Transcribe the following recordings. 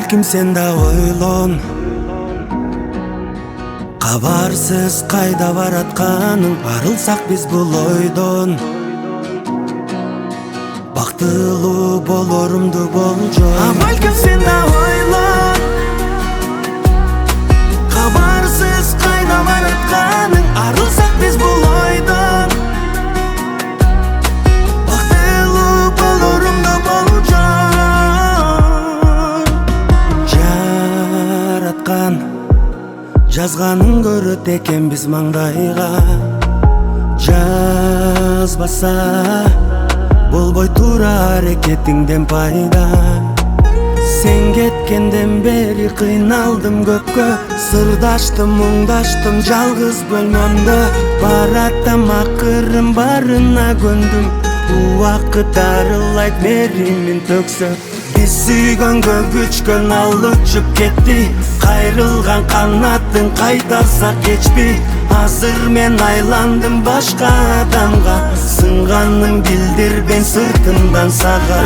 Балким сен да ойлон, кабарсыз кайда баратканың. Арылсак биз бул ойдон, бактылуу болорумду болжо. Балким сен да ойлон, кабарсыз кайда баратканың. Арылсак биз бул ойдон, бактылуу болорумду болжо. Жараткан жазганын көрөт экенбиз маңдайга. Жазбаса болбой тура аракетиңден пайда. Сен кеткенден бери кыйналдым көпкө, сырдаштым, мұңдаштым жалгыз бөлмөмдө. Бараттам акырын барына көндүм, убакыт арылайт меримин төксө. Биз сүйгөнгө күчкөн ал учуп кетти, кайрылган канатын кайтарсак кечпи. Азыр мен айландым башка адамга, сынганың билдирбен сыртымдан сага.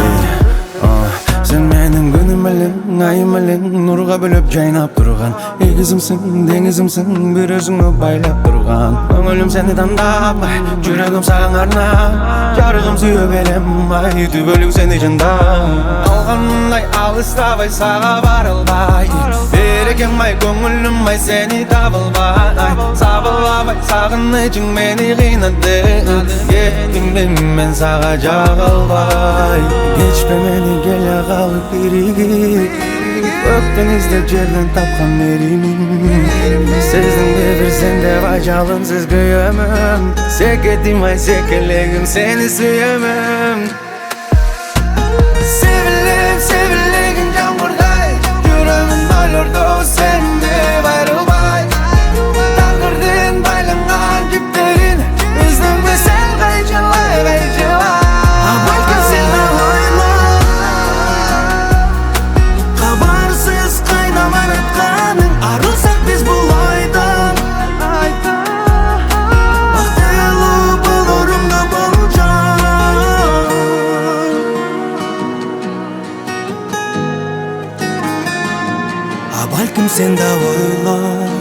Сен менің күнім элең, айым элең, нурга бөлөп жайнап турган. Эгизимсиң, деңизимсиң, бир өзүңө байлап турган. Көңүлүм сени тандап, жүрөгүм сага арнап, жарыгым сүйө берем, ай түбөлүк сени жандап. Алгандай алыстабай сага барылбай, берекем ай көңүлүм ай сени табылбай. Сабылбай сагынычың мени кыйнады, кеттиң мен сага жагылбай. Кечпе мени келе калып бириги, көктөн издеп жерден тапкан меримин. Сездиңби бир сен деп ажалымсыз күйөмүн, секетим ай секелегим сени сүйөмүн. Sevillegin жамгырдай, жүрөгүм дойлордо сен деп айрылбай. Тагдырдын байланган жиптерин издеңби сен кайчылай, кайчылай. Балким сен да ойлон, кабарсыз кайда баратканың. Арылсак биз бул ойдон, бактылуу болорумду болжо. Балким сен да ойлон,